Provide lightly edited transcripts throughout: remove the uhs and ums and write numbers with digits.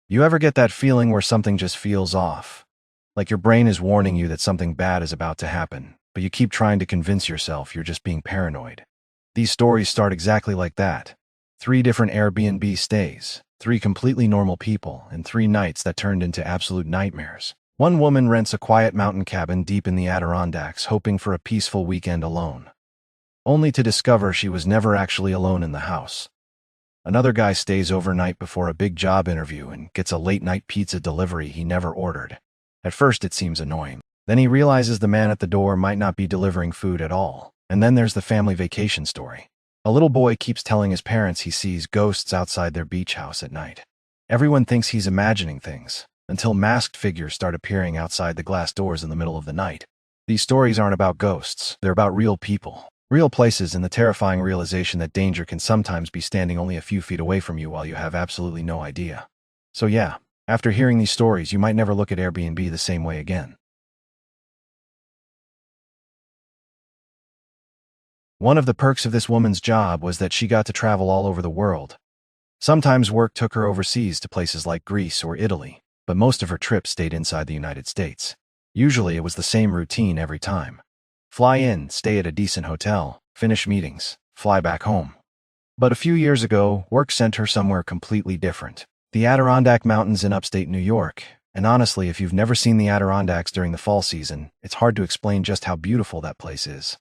You ever get that feeling where something just feels off? Like your brain is warning you that something bad is about to happen, but you keep trying to convince yourself you're just being paranoid. These stories start exactly like that. 3 different Airbnb stays, 3 completely normal people, and 3 nights that turned into absolute nightmares. One woman rents a quiet mountain cabin deep in the Adirondacks, hoping for a peaceful weekend alone, only to discover she was never actually alone in the house. Another guy stays overnight before a big job interview and gets a late-night pizza delivery he never ordered. At first it seems annoying. Then he realizes the man at the door might not be delivering food at all. And then there's the family vacation story. A little boy keeps telling his parents he sees ghosts outside their beach house at night. Everyone thinks he's imagining things, until masked figures start appearing outside the glass doors in the middle of the night. These stories aren't about ghosts, they're about real people. Real places, and the terrifying realization that danger can sometimes be standing only a few feet away from you while you have absolutely no idea. So yeah, after hearing these stories, you might never look at Airbnb the same way again. One of the perks of this woman's job was that she got to travel all over the world. Sometimes work took her overseas to places like Greece or Italy, but most of her trips stayed inside the United States. Usually it was the same routine every time. Fly in, stay at a decent hotel, finish meetings, fly back home. But a few years ago, work sent her somewhere completely different. The Adirondack Mountains in upstate New York. And honestly, if you've never seen the Adirondacks during the fall season, it's hard to explain just how beautiful that place is.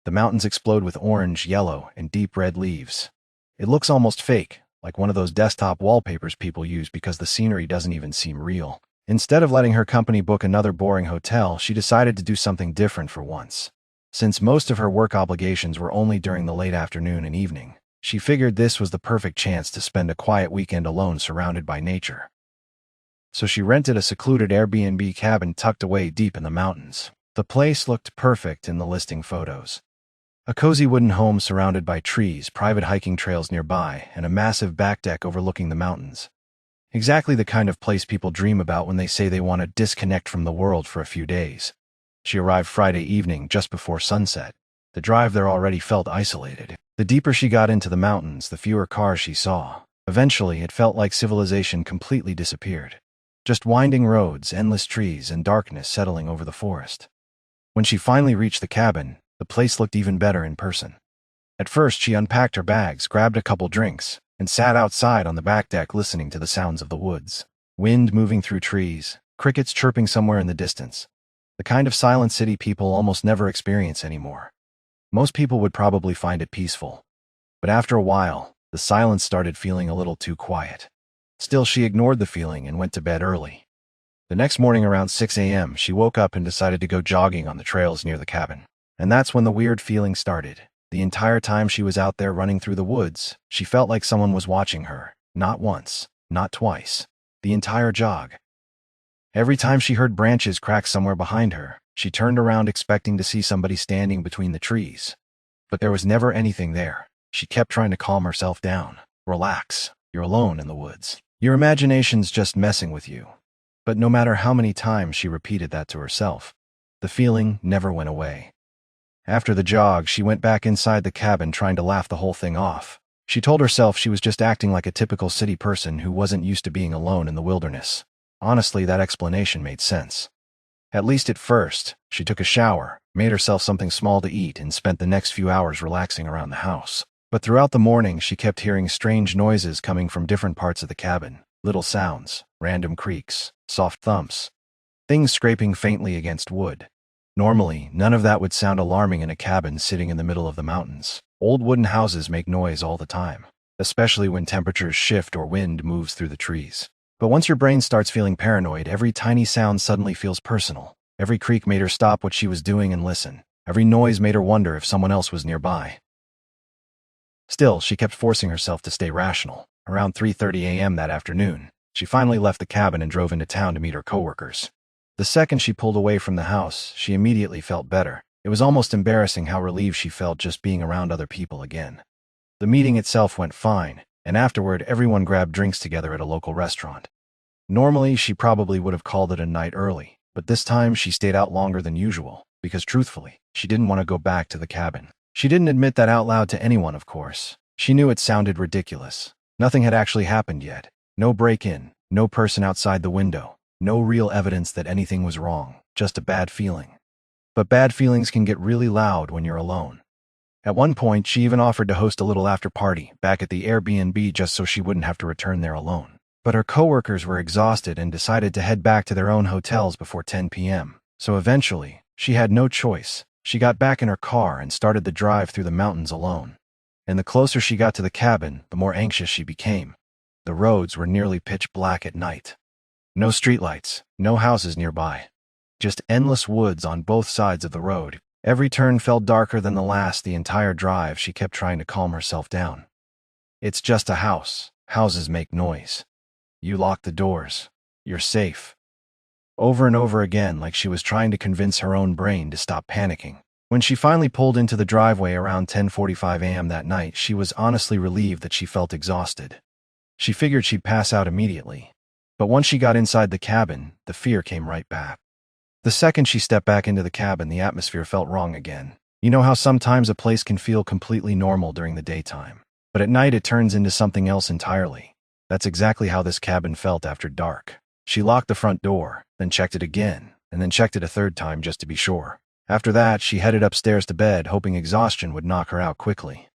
The mountains explode with orange, yellow, and deep red leaves. It looks almost fake, like one of those desktop wallpapers people use because the scenery doesn't even seem real. Instead of letting her company book another boring hotel, she decided to do something different for once. Since most of her work obligations were only during the late afternoon and evening, she figured this was the perfect chance to spend a quiet weekend alone surrounded by nature. So she rented a secluded Airbnb cabin tucked away deep in the mountains. The place looked perfect in the listing photos. A cozy wooden home surrounded by trees, private hiking trails nearby, and a massive back deck overlooking the mountains. Exactly the kind of place people dream about when they say they want to disconnect from the world for a few days. She arrived Friday evening just before sunset. The drive there already felt isolated. The deeper she got into the mountains, the fewer cars she saw. Eventually, it felt like civilization completely disappeared. Just winding roads, endless trees, and darkness settling over the forest. When she finally reached the cabin, the place looked even better in person. At first, she unpacked her bags, grabbed a couple drinks, and sat outside on the back deck listening to the sounds of the woods. Wind moving through trees, crickets chirping somewhere in the distance. The kind of silent city people almost never experience anymore. Most people would probably find it peaceful. But after a while, the silence started feeling a little too quiet. Still, she ignored the feeling and went to bed early. The next morning around 6 a.m., she woke up and decided to go jogging on the trails near the cabin. And that's when the weird feeling started. The entire time she was out there running through the woods, she felt like someone was watching her. Not once, not twice. The entire jog. Every time she heard branches crack somewhere behind her, she turned around expecting to see somebody standing between the trees. But there was never anything there. She kept trying to calm herself down. Relax. You're alone in the woods. Your imagination's just messing with you. But no matter how many times she repeated that to herself, the feeling never went away. After the jog, she went back inside the cabin trying to laugh the whole thing off. She told herself she was just acting like a typical city person who wasn't used to being alone in the wilderness. Honestly, that explanation made sense. At least at first, she took a shower, made herself something small to eat, and spent the next few hours relaxing around the house. But throughout the morning, she kept hearing strange noises coming from different parts of the cabin. Little sounds, random creaks, soft thumps, things scraping faintly against wood. Normally, none of that would sound alarming in a cabin sitting in the middle of the mountains. Old wooden houses make noise all the time, especially when temperatures shift or wind moves through the trees. But once your brain starts feeling paranoid, every tiny sound suddenly feels personal. Every creak made her stop what she was doing and listen. Every noise made her wonder if someone else was nearby. Still, she kept forcing herself to stay rational. Around 3:30 a.m. that afternoon, she finally left the cabin and drove into town to meet her coworkers. The second she pulled away from the house, she immediately felt better. It was almost embarrassing how relieved she felt just being around other people again. The meeting itself went fine, and afterward everyone grabbed drinks together at a local restaurant. Normally, she probably would have called it a night early, but this time she stayed out longer than usual, because truthfully, she didn't want to go back to the cabin. She didn't admit that out loud to anyone, of course. She knew it sounded ridiculous. Nothing had actually happened yet. No break-in, No person outside the window. No real evidence that anything was wrong. Just a bad feeling. But bad feelings can get really loud when you're alone. At one point, she even offered to host a little after-party back at the Airbnb just so she wouldn't have to return there alone. But her coworkers were exhausted and decided to head back to their own hotels before 10 p.m. So eventually, she had no choice. She got back in her car and started the drive through the mountains alone. And the closer she got to the cabin, the more anxious she became. The roads were nearly pitch black at night. No streetlights, no houses nearby. Just endless woods on both sides of the road. Every turn felt darker than the last. The entire drive, she kept trying to calm herself down. It's just a house. Houses make noise. You lock the doors. You're safe. Over and over again, like she was trying to convince her own brain to stop panicking. When she finally pulled into the driveway around 10:45 a.m. that night, she was honestly relieved that she felt exhausted. She figured she'd pass out immediately. But once she got inside the cabin, the fear came right back. The second she stepped back into the cabin, the atmosphere felt wrong again. You know how sometimes a place can feel completely normal during the daytime, but at night it turns into something else entirely. That's exactly how this cabin felt after dark. She locked the front door, then checked it again, and then checked it a third time just to be sure. After that, she headed upstairs to bed, hoping exhaustion would knock her out quickly.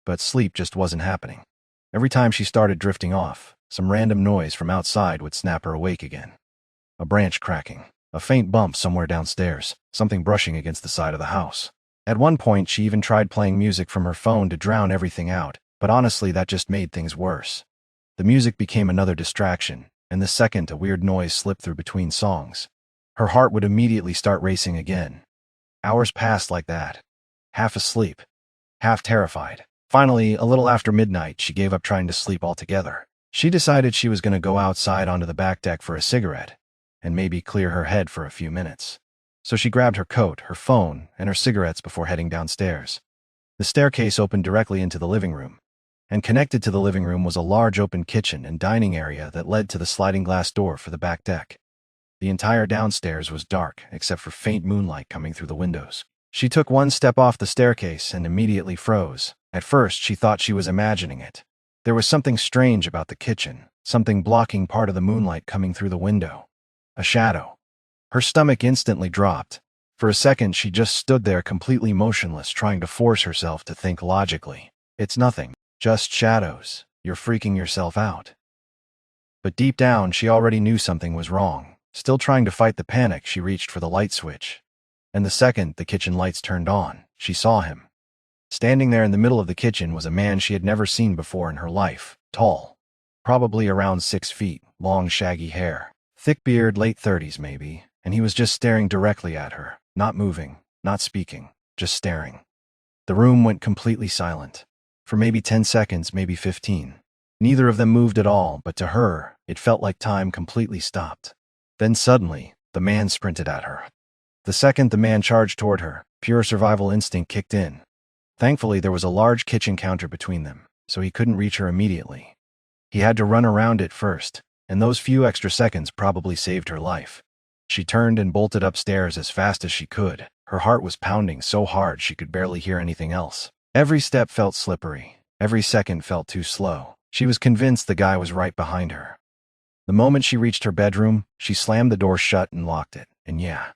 But sleep just wasn't happening. Every time she started drifting off, some random noise from outside would snap her awake again. A branch cracking, a faint bump somewhere downstairs, something brushing against the side of the house. At one point, she even tried playing music from her phone to drown everything out, but honestly, that just made things worse. The music became another distraction, and the second a weird noise slipped through between songs, her heart would immediately start racing again. Hours passed like that, half asleep, half terrified. Finally, a little after midnight, she gave up trying to sleep altogether. She decided she was going to go outside onto the back deck for a cigarette, and maybe clear her head for a few minutes. So she grabbed her coat, her phone, and her cigarettes before heading downstairs. The staircase opened directly into the living room, and connected to the living room was a large open kitchen and dining area that led to the sliding glass door for the back deck. The entire downstairs was dark, except for faint moonlight coming through the windows. She took one step off the staircase and immediately froze. At first, she thought she was imagining it. There was something strange about the kitchen, something blocking part of the moonlight coming through the window. A shadow. Her stomach instantly dropped. For a second, she just stood there completely motionless, trying to force herself to think logically. It's nothing. Just shadows. You're freaking yourself out. But deep down, she already knew something was wrong. Still trying to fight the panic, she reached for the light switch. And the second the kitchen lights turned on, she saw him. Standing there in the middle of the kitchen was a man she had never seen before in her life. Tall. Probably around 6 feet, long shaggy hair. Thick beard, late 30s maybe, and he was just staring directly at her. Not moving, not speaking, just staring. The room went completely silent. For maybe 10 seconds, maybe 15. Neither of them moved at all, but to her, it felt like time completely stopped. Then suddenly, the man sprinted at her. The second the man charged toward her, pure survival instinct kicked in. Thankfully, there was a large kitchen counter between them, so he couldn't reach her immediately. He had to run around it first, and those few extra seconds probably saved her life. She turned and bolted upstairs as fast as she could. Her heart was pounding so hard she could barely hear anything else. Every step felt slippery. Every second felt too slow. She was convinced the guy was right behind her. The moment she reached her bedroom, she slammed the door shut and locked it, and yeah.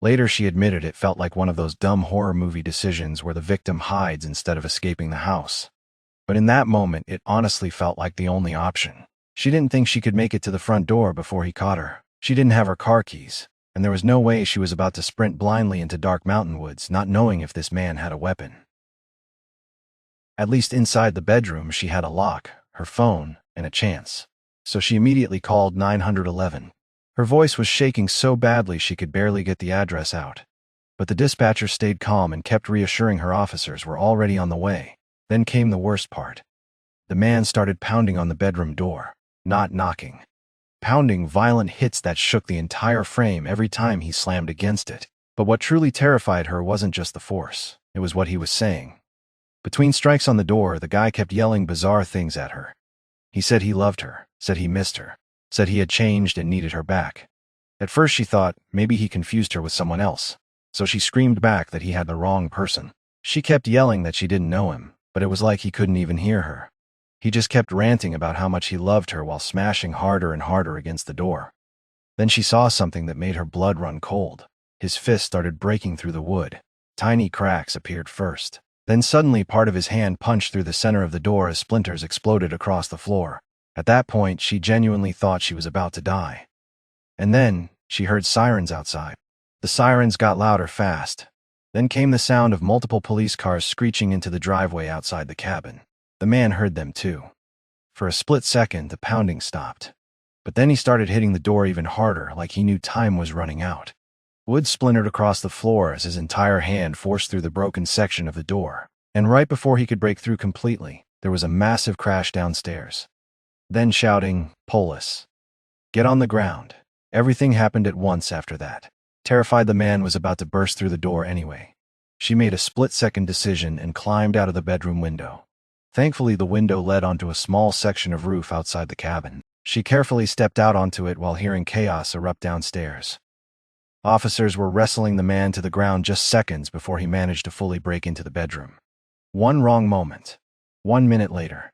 Later she admitted it felt like one of those dumb horror movie decisions where the victim hides instead of escaping the house. But in that moment, it honestly felt like the only option. She didn't think she could make it to the front door before he caught her. She didn't have her car keys, and there was no way she was about to sprint blindly into dark mountain woods, not knowing if this man had a weapon. At least inside the bedroom, she had a lock, her phone, and a chance. So she immediately called 911. Her voice was shaking so badly she could barely get the address out. But the dispatcher stayed calm and kept reassuring her officers were already on the way. Then came the worst part. The man started pounding on the bedroom door, not knocking. Pounding violent hits that shook the entire frame every time he slammed against it. But what truly terrified her wasn't just the force, it was what he was saying. Between strikes on the door, the guy kept yelling bizarre things at her. He said he loved her, said he missed her, said he had changed and needed her back. At first she thought maybe he confused her with someone else, so she screamed back that he had the wrong person. She kept yelling that she didn't know him, but it was like he couldn't even hear her. He just kept ranting about how much he loved her while smashing harder and harder against the door. Then she saw something that made her blood run cold. His fist started breaking through the wood. Tiny cracks appeared first. Then suddenly part of his hand punched through the center of the door as splinters exploded across the floor. At that point, she genuinely thought she was about to die. And then, she heard sirens outside. The sirens got louder fast. Then came the sound of multiple police cars screeching into the driveway outside the cabin. The man heard them too. For a split second, the pounding stopped. But then he started hitting the door even harder, like he knew time was running out. Wood splintered across the floor as his entire hand forced through the broken section of the door. And right before he could break through completely, there was a massive crash downstairs. Then shouting, "Polis! Get on the ground." Everything happened at once after that. Terrified, the man was about to burst through the door anyway. She made a split-second decision and climbed out of the bedroom window. Thankfully, the window led onto a small section of roof outside the cabin. She carefully stepped out onto it while hearing chaos erupt downstairs. Officers were wrestling the man to the ground just seconds before he managed to fully break into the bedroom. One wrong moment. 1 minute later.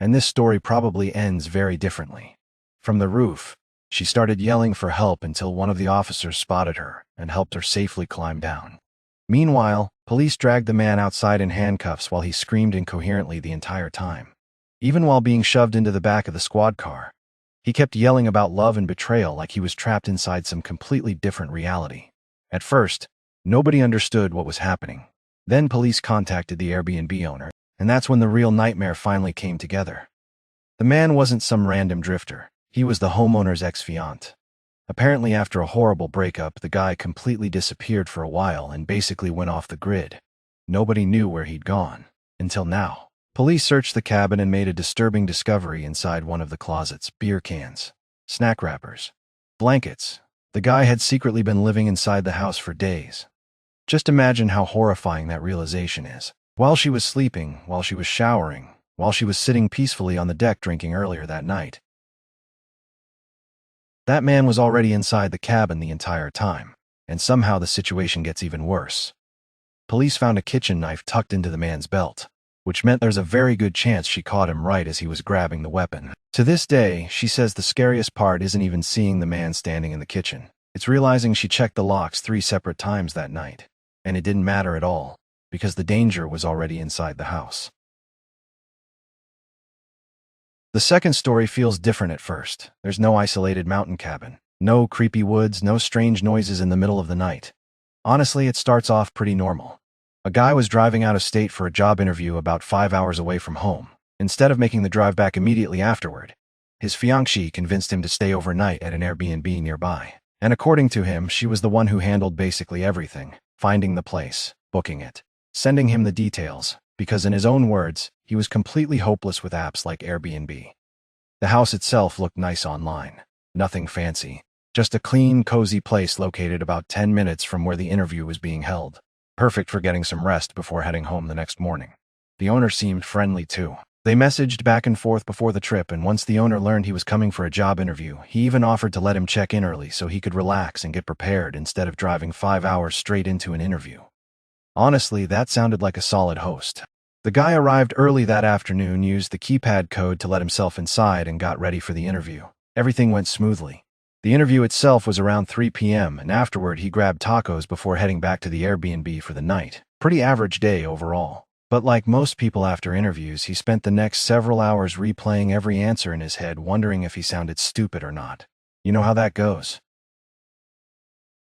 And this story probably ends very differently. From the roof, she started yelling for help until one of the officers spotted her and helped her safely climb down. Meanwhile, police dragged the man outside in handcuffs while he screamed incoherently the entire time. Even while being shoved into the back of the squad car, he kept yelling about love and betrayal like he was trapped inside some completely different reality. At first, nobody understood what was happening. Then police contacted the Airbnb owner, and that's when the real nightmare finally came together. The man wasn't some random drifter. He was the homeowner's ex-fiancé. Apparently, after a horrible breakup, the guy completely disappeared for a while and basically went off the grid. Nobody knew where he'd gone. Until now. Police searched the cabin and made a disturbing discovery inside one of the closets: beer cans, snack wrappers, blankets. The guy had secretly been living inside the house for days. Just imagine how horrifying that realization is. While she was sleeping, while she was showering, while she was sitting peacefully on the deck drinking earlier that night. That man was already inside the cabin the entire time, and somehow the situation gets even worse. Police found a kitchen knife tucked into the man's belt, which meant there's a very good chance she caught him right as he was grabbing the weapon. To this day, she says the scariest part isn't even seeing the man standing in the kitchen. It's realizing she checked the locks 3 separate times that night, and it didn't matter at all, because the danger was already inside the house. The second story feels different at first. There's no isolated mountain cabin, no creepy woods, no strange noises in the middle of the night. Honestly, it starts off pretty normal. A guy was driving out of state for a job interview about 5 hours away from home. Instead of making the drive back immediately afterward, his fiancée convinced him to stay overnight at an Airbnb nearby. And according to him, she was the one who handled basically everything: finding the place, booking it, sending him the details, because in his own words, he was completely hopeless with apps like Airbnb. The house itself looked nice online. Nothing fancy. Just a clean, cozy place located about 10 minutes from where the interview was being held. Perfect for getting some rest before heading home the next morning. The owner seemed friendly too. They messaged back and forth before the trip, and once the owner learned he was coming for a job interview, he even offered to let him check in early so he could relax and get prepared instead of driving 5 hours straight into an interview. Honestly, that sounded like a solid host. The guy arrived early that afternoon, used the keypad code to let himself inside, and got ready for the interview. Everything went smoothly. The interview itself was around 3 p.m., and afterward he grabbed tacos before heading back to the Airbnb for the night. Pretty average day overall. But like most people after interviews, he spent the next several hours replaying every answer in his head, wondering if he sounded stupid or not. You know how that goes.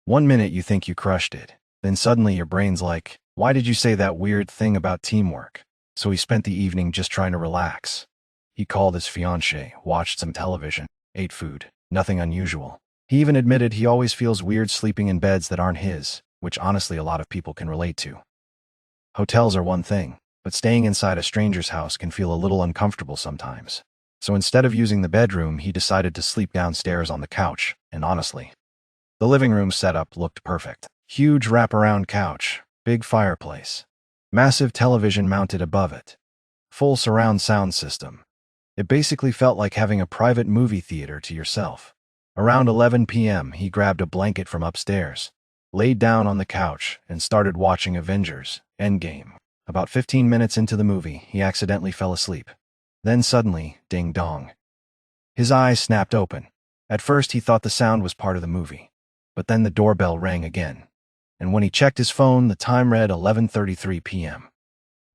1 minute you think you crushed it. Then suddenly your brain's like, why did you say that weird thing about teamwork? So he spent the evening just trying to relax. He called his fiancée, watched some television, ate food. Nothing unusual. He even admitted he always feels weird sleeping in beds that aren't his, which honestly a lot of people can relate to. Hotels are one thing, but staying inside a stranger's house can feel a little uncomfortable sometimes. So instead of using the bedroom, he decided to sleep downstairs on the couch, and honestly, the living room setup looked perfect. Huge wraparound couch, big fireplace, massive television mounted above it, full surround sound system. It basically felt like having a private movie theater to yourself. Around 11 p.m., he grabbed a blanket from upstairs, laid down on the couch, and started watching Avengers: Endgame. About 15 minutes into the movie, he accidentally fell asleep. Then suddenly, ding-dong. His eyes snapped open. At first he thought the sound was part of the movie. But then the doorbell rang again. And when he checked his phone, the time read 11:33 p.m.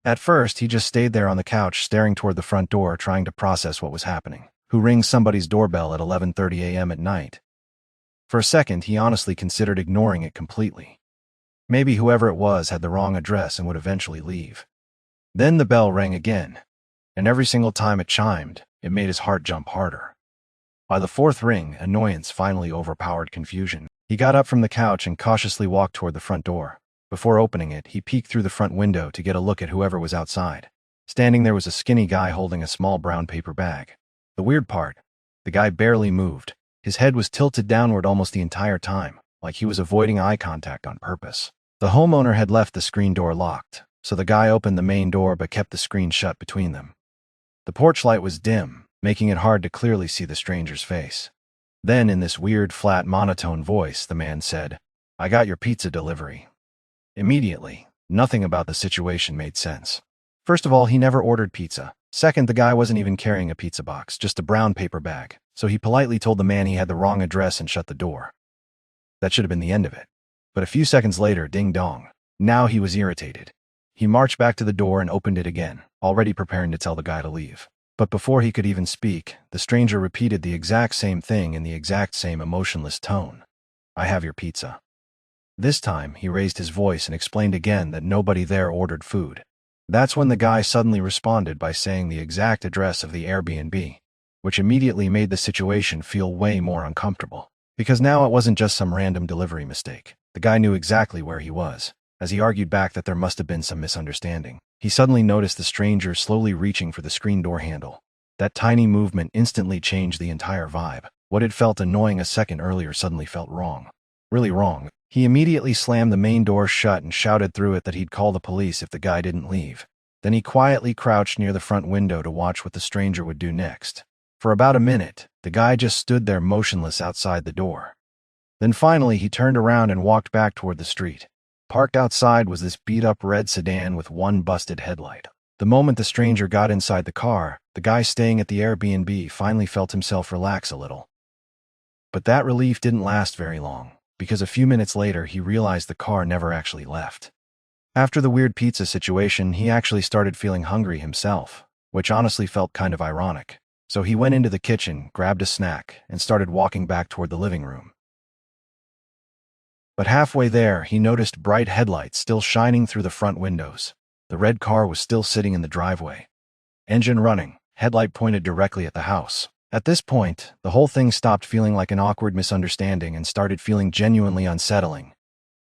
At first, he just stayed there on the couch staring toward the front door trying to process what was happening. Who rings somebody's doorbell at 11:30 a.m. at night? For a second, he honestly considered ignoring it completely. Maybe whoever it was had the wrong address and would eventually leave. Then the bell rang again, and every single time it chimed, it made his heart jump harder. By the fourth ring, annoyance finally overpowered confusion. He got up from the couch and cautiously walked toward the front door. Before opening it, he peeked through the front window to get a look at whoever was outside. Standing there was a skinny guy holding a small brown paper bag. The weird part, the guy barely moved. His head was tilted downward almost the entire time, like he was avoiding eye contact on purpose. The homeowner had left the screen door locked, so the guy opened the main door but kept the screen shut between them. The porch light was dim, making it hard to clearly see the stranger's face. Then, in this weird, flat, monotone voice, the man said, "I got your pizza delivery." Immediately, nothing about the situation made sense. First of all, he never ordered pizza. Second, the guy wasn't even carrying a pizza box, just a brown paper bag, so he politely told the man he had the wrong address and shut the door. That should have been the end of it. But a few seconds later, ding-dong. Now he was irritated. He marched back to the door and opened it again, already preparing to tell the guy to leave. But before he could even speak, the stranger repeated the exact same thing in the exact same emotionless tone. "I have your pizza." This time, he raised his voice and explained again that nobody there ordered food. That's when the guy suddenly responded by saying the exact address of the Airbnb, which immediately made the situation feel way more uncomfortable. Because now it wasn't just some random delivery mistake. The guy knew exactly where he was. As he argued back that there must have been some misunderstanding, he suddenly noticed the stranger slowly reaching for the screen door handle. That tiny movement instantly changed the entire vibe. What had felt annoying a second earlier suddenly felt wrong. Really wrong. He immediately slammed the main door shut and shouted through it that he'd call the police if the guy didn't leave. Then he quietly crouched near the front window to watch what the stranger would do next. For about a minute, the guy just stood there motionless outside the door. Then finally he turned around and walked back toward the street. Parked outside was this beat-up red sedan with one busted headlight. The moment the stranger got inside the car, the guy staying at the Airbnb finally felt himself relax a little. But that relief didn't last very long, because a few minutes later he realized the car never actually left. After the weird pizza situation, he actually started feeling hungry himself, which honestly felt kind of ironic. So he went into the kitchen, grabbed a snack, and started walking back toward the living room. But halfway there, he noticed bright headlights still shining through the front windows. The red car was still sitting in the driveway. Engine running, headlight pointed directly at the house. At this point, the whole thing stopped feeling like an awkward misunderstanding and started feeling genuinely unsettling.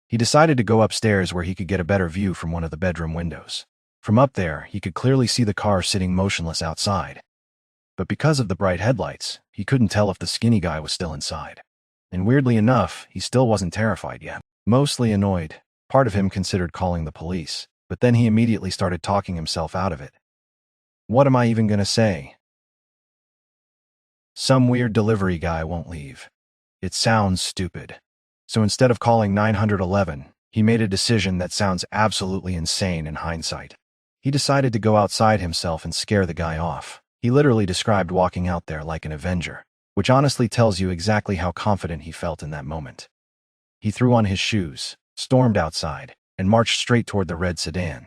He decided to go upstairs where he could get a better view from one of the bedroom windows. From up there, he could clearly see the car sitting motionless outside. But because of the bright headlights, he couldn't tell if the skinny guy was still inside. And weirdly enough, he still wasn't terrified yet. Mostly annoyed, part of him considered calling the police, but then he immediately started talking himself out of it. What am I even gonna say? Some weird delivery guy won't leave. It sounds stupid. So instead of calling 911, he made a decision that sounds absolutely insane in hindsight. He decided to go outside himself and scare the guy off. He literally described walking out there like an Avenger, which honestly tells you exactly how confident he felt in that moment. He threw on his shoes, stormed outside, and marched straight toward the red sedan.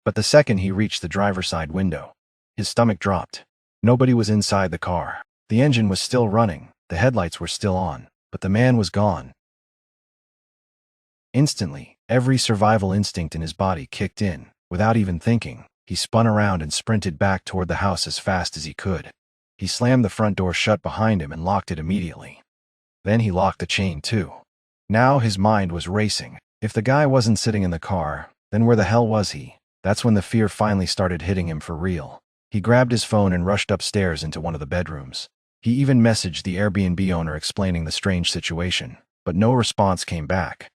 But the second he reached the driver's side window, his stomach dropped. Nobody was inside the car. The engine was still running, the headlights were still on, but the man was gone. Instantly, every survival instinct in his body kicked in. Without even thinking, he spun around and sprinted back toward the house as fast as he could. He slammed the front door shut behind him and locked it immediately. Then he locked the chain too. Now his mind was racing. If the guy wasn't sitting in the car, then where the hell was he? That's when the fear finally started hitting him for real. He grabbed his phone and rushed upstairs into one of the bedrooms. He even messaged the Airbnb owner explaining the strange situation, but no response came back.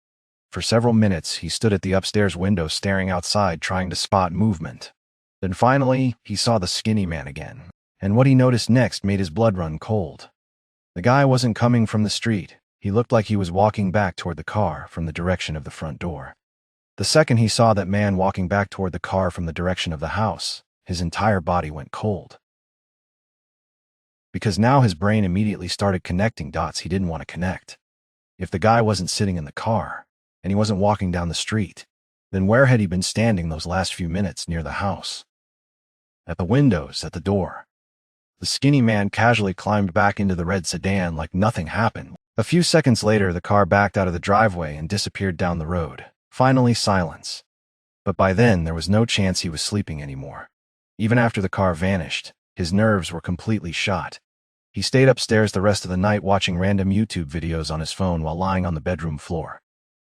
For several minutes, he stood at the upstairs window staring outside trying to spot movement. Then finally, he saw the skinny man again. And what he noticed next made his blood run cold. The guy wasn't coming from the street. He looked like he was walking back toward the car from the direction of the front door. The second he saw that man walking back toward the car from the direction of the house, his entire body went cold. because now his brain immediately started connecting dots he didn't want to connect. If the guy wasn't sitting in the car, and he wasn't walking down the street, then where had he been standing those last few minutes near the house? At the windows, at the door. The skinny man casually climbed back into the red sedan like nothing happened. A few seconds later, the car backed out of the driveway and disappeared down the road. Finally, silence. But by then, there was no chance he was sleeping anymore. Even after the car vanished, his nerves were completely shot. He stayed upstairs the rest of the night watching random YouTube videos on his phone while lying on the bedroom floor.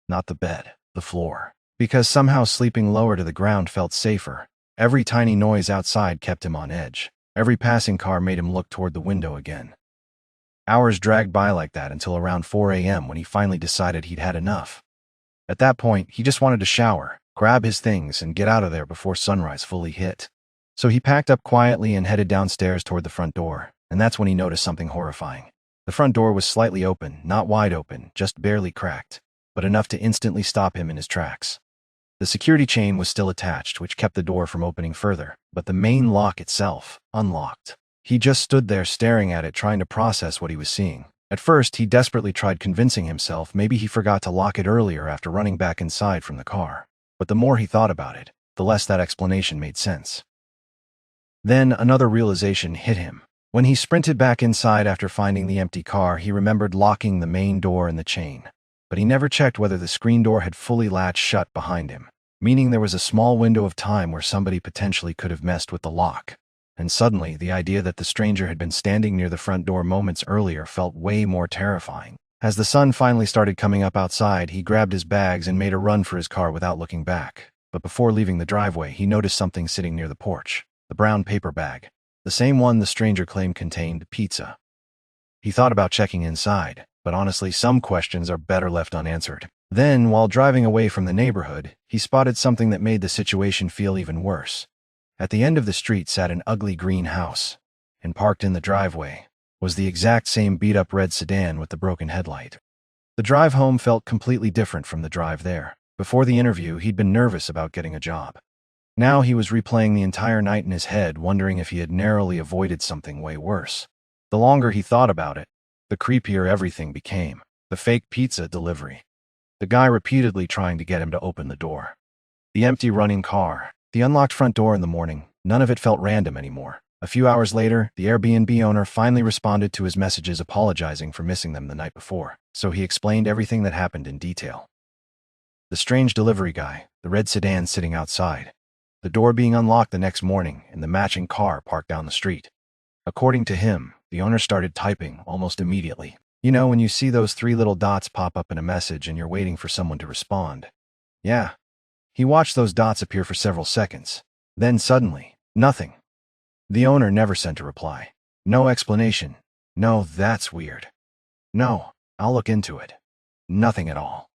Not the bed, the floor. Because somehow sleeping lower to the ground felt safer. Every tiny noise outside kept him on edge. Every passing car made him look toward the window again. Hours dragged by like that until around 4 a.m. when he finally decided he'd had enough. At that point, he just wanted to shower, grab his things, and get out of there before sunrise fully hit. So he packed up quietly and headed downstairs toward the front door, and that's when he noticed something horrifying. The front door was slightly open, not wide open, just barely cracked, but enough to instantly stop him in his tracks. The security chain was still attached, which kept the door from opening further, but the main lock itself, unlocked. He just stood there staring at it, trying to process what he was seeing. At first, he desperately tried convincing himself maybe he forgot to lock it earlier after running back inside from the car. But the more he thought about it, the less that explanation made sense. Then another realization hit him. When he sprinted back inside after finding the empty car, he remembered locking the main door and the chain. But he never checked whether the screen door had fully latched shut behind him, meaning there was a small window of time where somebody potentially could have messed with the lock. And suddenly, the idea that the stranger had been standing near the front door moments earlier felt way more terrifying. As the sun finally started coming up outside, he grabbed his bags and made a run for his car without looking back. But before leaving the driveway, he noticed something sitting near the porch. The brown paper bag. The same one the stranger claimed contained pizza. He thought about checking inside, but honestly, some questions are better left unanswered. Then, while driving away from the neighborhood, he spotted something that made the situation feel even worse. At the end of the street sat an ugly green house, and parked in the driveway was the exact same beat-up red sedan with the broken headlight. The drive home felt completely different from the drive there. Before the interview, he'd been nervous about getting a job. Now he was replaying the entire night in his head, wondering if he had narrowly avoided something way worse. The longer he thought about it, the creepier everything became. The fake pizza delivery. The guy repeatedly trying to get him to open the door. The empty running car. The unlocked front door in the morning. None of it felt random anymore. A few hours later, the Airbnb owner finally responded to his messages apologizing for missing them the night before, so he explained everything that happened in detail. The strange delivery guy, the red sedan sitting outside, the door being unlocked the next morning, and the matching car parked down the street. According to him, the owner started typing almost immediately. You know, when you see those 3 little dots pop up in a message and you're waiting for someone to respond. Yeah. He watched those dots appear for several seconds. Then suddenly, nothing. The owner never sent a reply. No explanation. No, that's weird. No, I'll look into it. Nothing at all.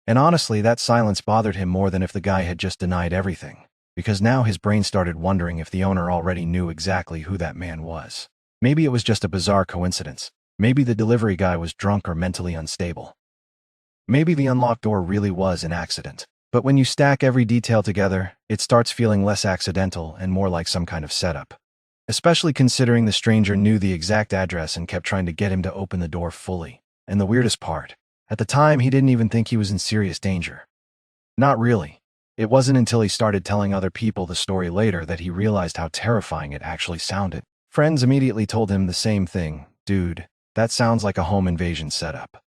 And honestly, that silence bothered him more than if the guy had just denied everything, because now his brain started wondering if the owner already knew exactly who that man was. Maybe it was just a bizarre coincidence. Maybe the delivery guy was drunk or mentally unstable. Maybe the unlocked door really was an accident. But when you stack every detail together, it starts feeling less accidental and more like some kind of setup. Especially considering the stranger knew the exact address and kept trying to get him to open the door fully. And the weirdest part, at the time he didn't even think he was in serious danger. Not really. It wasn't until he started telling other people the story later that he realized how terrifying it actually sounded. Friends immediately told him the same thing. Dude, that sounds like a home invasion setup.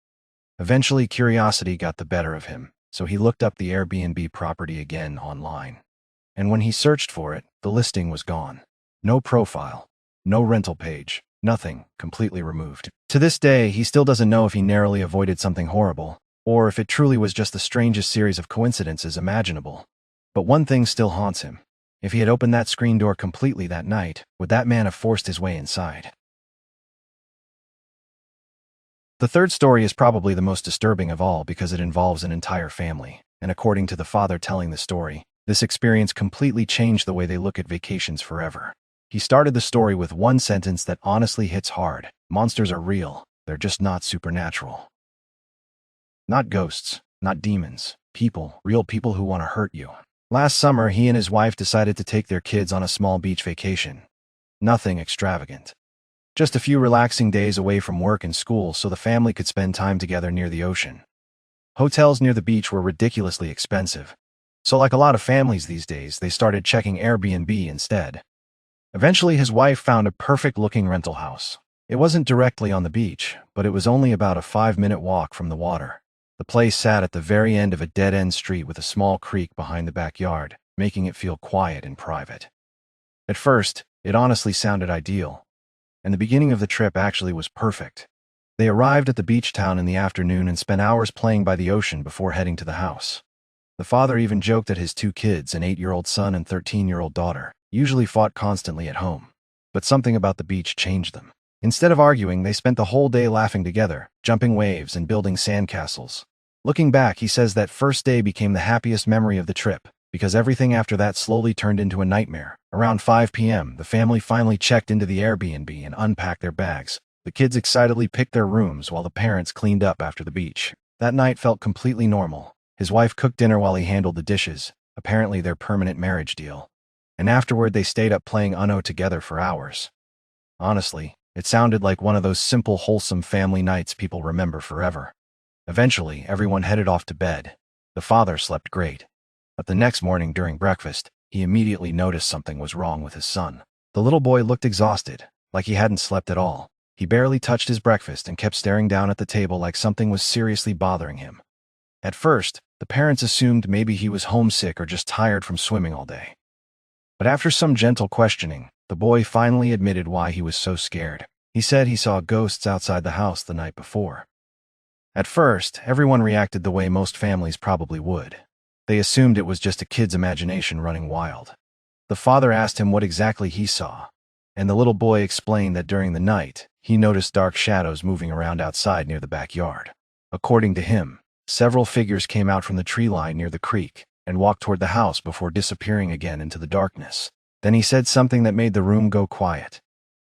Eventually, curiosity got the better of him, so he looked up the Airbnb property again online. And when he searched for it, the listing was gone. No profile, no rental page, nothing, completely removed. To this day, he still doesn't know if he narrowly avoided something horrible, or if it truly was just the strangest series of coincidences imaginable. But one thing still haunts him. If he had opened that screen door completely that night, would that man have forced his way inside? The third story is probably the most disturbing of all because it involves an entire family, and according to the father telling the story, this experience completely changed the way they look at vacations forever. He started the story with one sentence that honestly hits hard. Monsters are real, they're just not supernatural. Not ghosts, not demons, people, real people who want to hurt you. Last summer, he and his wife decided to take their kids on a small beach vacation. Nothing extravagant. Just a few relaxing days away from work and school so the family could spend time together near the ocean. Hotels near the beach were ridiculously expensive, so like a lot of families these days, they started checking Airbnb instead. Eventually, his wife found a perfect-looking rental house. It wasn't directly on the beach, but it was only about a 5-minute walk from the water. The place sat at the very end of a dead-end street with a small creek behind the backyard, making it feel quiet and private. At first, it honestly sounded ideal, and the beginning of the trip actually was perfect. They arrived at the beach town in the afternoon and spent hours playing by the ocean before heading to the house. The father even joked that his 2 kids, an 8-year-old son and 13-year-old daughter, usually fought constantly at home. But something about the beach changed them. Instead of arguing, they spent the whole day laughing together, jumping waves and building sandcastles. Looking back, he says that first day became the happiest memory of the trip, because everything after that slowly turned into a nightmare. Around 5 p.m., the family finally checked into the Airbnb and unpacked their bags. The kids excitedly picked their rooms while the parents cleaned up after the beach. That night felt completely normal. His wife cooked dinner while he handled the dishes, apparently their permanent marriage deal. And afterward, they stayed up playing Uno together for hours. Honestly, it sounded like one of those simple, wholesome family nights people remember forever. Eventually, everyone headed off to bed. The father slept great. But the next morning during breakfast, he immediately noticed something was wrong with his son. The little boy looked exhausted, like he hadn't slept at all. He barely touched his breakfast and kept staring down at the table like something was seriously bothering him. At first, the parents assumed maybe he was homesick or just tired from swimming all day. But after some gentle questioning, the boy finally admitted why he was so scared. He said he saw ghosts outside the house the night before. At first, everyone reacted the way most families probably would. They assumed it was just a kid's imagination running wild. The father asked him what exactly he saw, and the little boy explained that during the night, he noticed dark shadows moving around outside near the backyard. According to him, several figures came out from the tree line near the creek and walked toward the house before disappearing again into the darkness. Then he said something that made the room go quiet.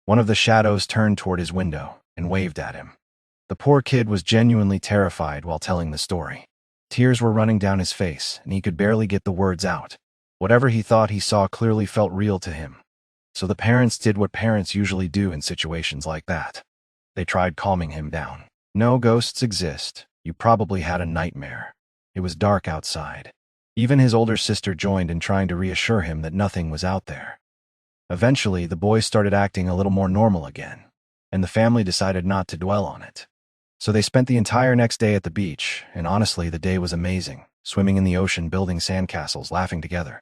One of the shadows turned toward his window and waved at him. The poor kid was genuinely terrified while telling the story. Tears were running down his face, and he could barely get the words out. Whatever he thought he saw clearly felt real to him. So the parents did what parents usually do in situations like that. They tried calming him down. No ghosts exist. You probably had a nightmare. It was dark outside. Even his older sister joined in trying to reassure him that nothing was out there. Eventually, the boy started acting a little more normal again, and the family decided not to dwell on it. So they spent the entire next day at the beach, and honestly, the day was amazing, swimming in the ocean, building sandcastles, laughing together.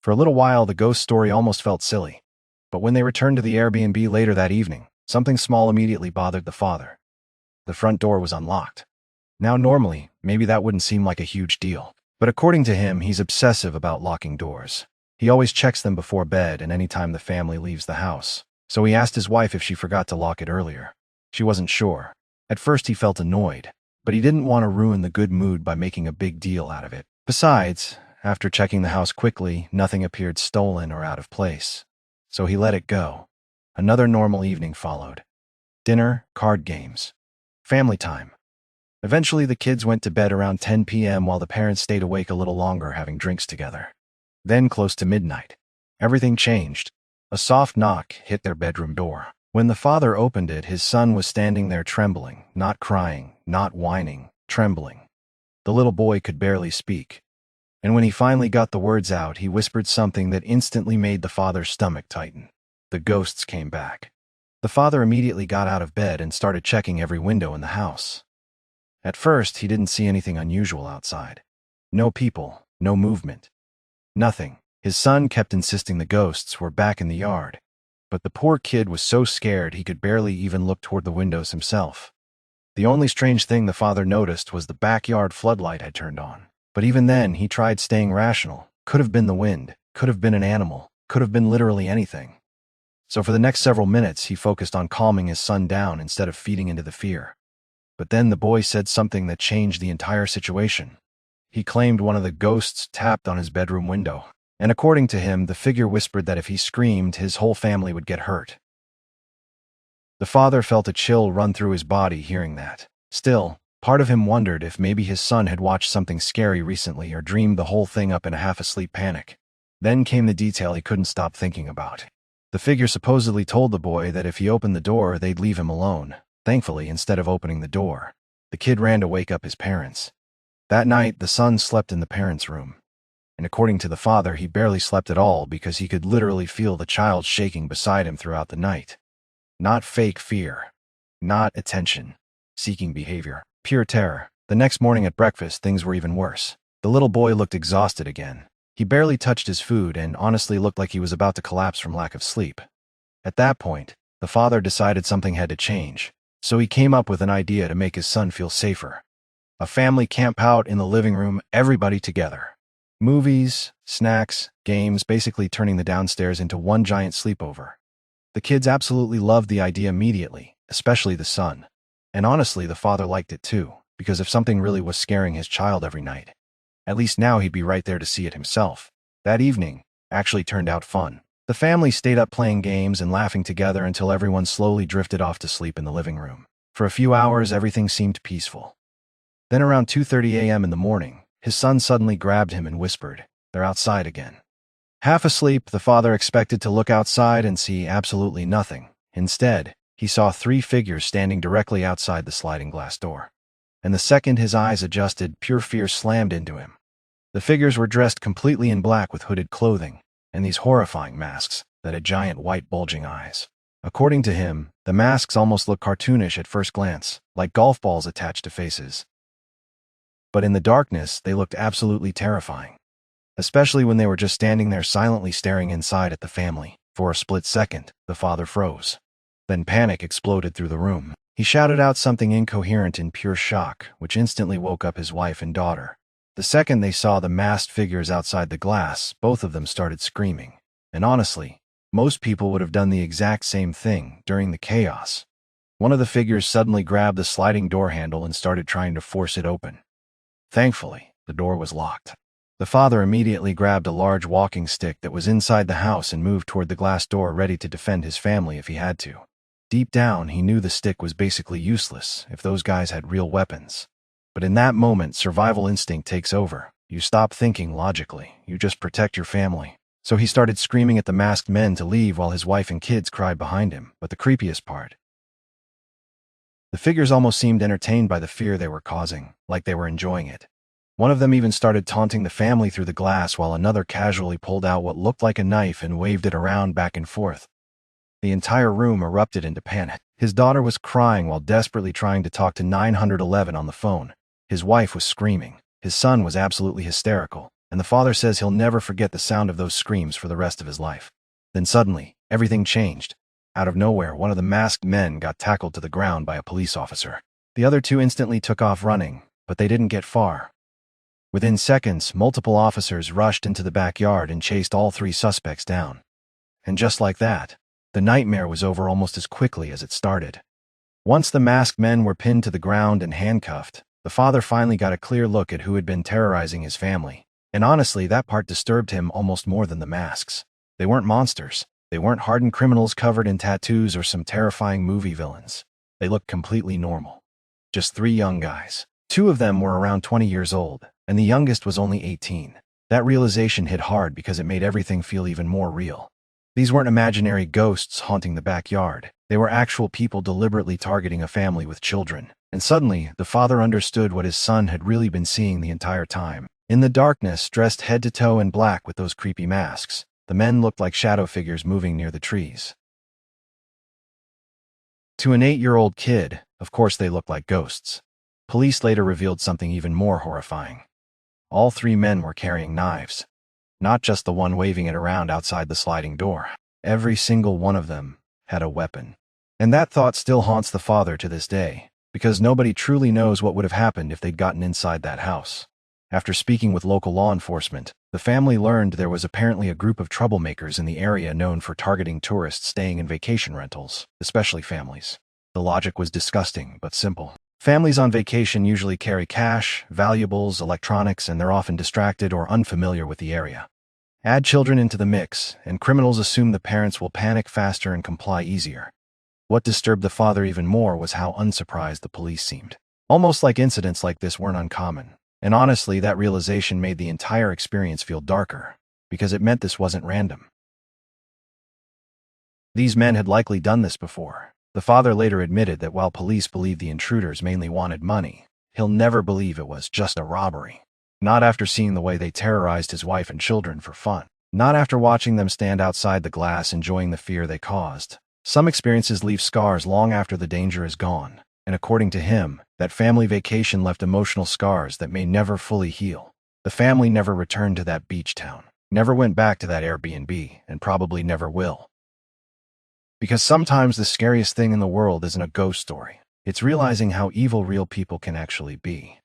For a little while, the ghost story almost felt silly. But when they returned to the Airbnb later that evening, something small immediately bothered the father. The front door was unlocked. Now, normally, maybe that wouldn't seem like a huge deal. But according to him, he's obsessive about locking doors. He always checks them before bed and anytime the family leaves the house. So he asked his wife if she forgot to lock it earlier. She wasn't sure. At first, he felt annoyed, but he didn't want to ruin the good mood by making a big deal out of it. Besides, after checking the house quickly, nothing appeared stolen or out of place. So he let it go. Another normal evening followed. Dinner, card games, family time. Eventually, the kids went to bed around 10 p.m. while the parents stayed awake a little longer having drinks together. Then, close to midnight, everything changed. A soft knock hit their bedroom door. When the father opened it, his son was standing there trembling, not crying, not whining, trembling. The little boy could barely speak. And when he finally got the words out, he whispered something that instantly made the father's stomach tighten. The ghosts came back. The father immediately got out of bed and started checking every window in the house. At first, he didn't see anything unusual outside. No people, no movement. Nothing. His son kept insisting the ghosts were back in the yard. But the poor kid was so scared he could barely even look toward the windows himself. The only strange thing the father noticed was the backyard floodlight had turned on. But even then, he tried staying rational. Could have been the wind, could have been an animal, could have been literally anything. So for the next several minutes, he focused on calming his son down instead of feeding into the fear. But then the boy said something that changed the entire situation. He claimed one of the ghosts tapped on his bedroom window. And according to him, the figure whispered that if he screamed, his whole family would get hurt. The father felt a chill run through his body hearing that. Still, part of him wondered if maybe his son had watched something scary recently or dreamed the whole thing up in a half-asleep panic. Then came the detail he couldn't stop thinking about. The figure supposedly told the boy that if he opened the door, they'd leave him alone. Thankfully, instead of opening the door, the kid ran to wake up his parents. That night, the son slept in the parents' room. And according to the father, he barely slept at all because he could literally feel the child shaking beside him throughout the night. Not fake fear. Not attention-seeking behavior. Pure terror. The next morning at breakfast, things were even worse. The little boy looked exhausted again. He barely touched his food and honestly looked like he was about to collapse from lack of sleep. At that point, the father decided something had to change, so he came up with an idea to make his son feel safer. A family camp out in the living room, everybody together. Movies, snacks, games, basically turning the downstairs into one giant sleepover. The kids absolutely loved the idea immediately, especially the son. And honestly, the father liked it too, because if something really was scaring his child every night, at least now he'd be right there to see it himself. That evening actually turned out fun. The family stayed up playing games and laughing together until everyone slowly drifted off to sleep in the living room. For a few hours, everything seemed peaceful. Then around 2:30 a.m. in the morning, his son suddenly grabbed him and whispered, "They're outside again." Half asleep, the father expected to look outside and see absolutely nothing. Instead, he saw 3 figures standing directly outside the sliding glass door. And the second his eyes adjusted, pure fear slammed into him. The figures were dressed completely in black with hooded clothing, and these horrifying masks that had giant white bulging eyes. According to him, the masks almost looked cartoonish at first glance, like golf balls attached to faces. But in the darkness, they looked absolutely terrifying. Especially when they were just standing there silently staring inside at the family. For a split second, the father froze. Then panic exploded through the room. He shouted out something incoherent in pure shock, which instantly woke up his wife and daughter. The second they saw the masked figures outside the glass, both of them started screaming. And honestly, most people would have done the exact same thing during the chaos. One of the figures suddenly grabbed the sliding door handle and started trying to force it open. Thankfully, the door was locked. The father immediately grabbed a large walking stick that was inside the house and moved toward the glass door, ready to defend his family if he had to. Deep down, he knew the stick was basically useless if those guys had real weapons. But in that moment, survival instinct takes over. You stop thinking logically. You just protect your family. So he started screaming at the masked men to leave while his wife and kids cried behind him. But the creepiest part, the figures almost seemed entertained by the fear they were causing, like they were enjoying it. One of them even started taunting the family through the glass while another casually pulled out what looked like a knife and waved it around back and forth. The entire room erupted into panic. His daughter was crying while desperately trying to talk to 911 on the phone. His wife was screaming. His son was absolutely hysterical, and the father says he'll never forget the sound of those screams for the rest of his life. Then suddenly, everything changed. Out of nowhere, one of the masked men got tackled to the ground by a police officer. The other 2 instantly took off running, but they didn't get far. Within seconds, multiple officers rushed into the backyard and chased all 3 suspects down. And just like that, the nightmare was over almost as quickly as it started. Once the masked men were pinned to the ground and handcuffed, the father finally got a clear look at who had been terrorizing his family. And honestly, that part disturbed him almost more than the masks. They weren't monsters. They weren't hardened criminals covered in tattoos or some terrifying movie villains. They looked completely normal. Just 3 young guys. 2 of them were around 20 years old, and the youngest was only 18. That realization hit hard because it made everything feel even more real. These weren't imaginary ghosts haunting the backyard. They were actual people deliberately targeting a family with children. And suddenly, the father understood what his son had really been seeing the entire time. In the darkness, dressed head to toe in black with those creepy masks, the men looked like shadow figures moving near the trees. To an 8-year-old kid, of course they looked like ghosts. Police later revealed something even more horrifying. All 3 men were carrying knives. Not just the one waving it around outside the sliding door. Every single one of them had a weapon. And that thought still haunts the father to this day, because nobody truly knows what would have happened if they'd gotten inside that house. After speaking with local law enforcement, the family learned there was apparently a group of troublemakers in the area known for targeting tourists staying in vacation rentals, especially families. The logic was disgusting but simple. Families on vacation usually carry cash, valuables, electronics, and they're often distracted or unfamiliar with the area. Add children into the mix, and criminals assume the parents will panic faster and comply easier. What disturbed the father even more was how unsurprised the police seemed. Almost like incidents like this weren't uncommon. And honestly, that realization made the entire experience feel darker, because it meant this wasn't random. These men had likely done this before. The father later admitted that while police believe the intruders mainly wanted money, he'll never believe it was just a robbery. Not after seeing the way they terrorized his wife and children for fun. Not after watching them stand outside the glass enjoying the fear they caused. Some experiences leave scars long after the danger is gone, and according to him, that family vacation left emotional scars that may never fully heal. The family never returned to that beach town, never went back to that Airbnb, and probably never will. Because sometimes the scariest thing in the world isn't a ghost story. It's realizing how evil real people can actually be.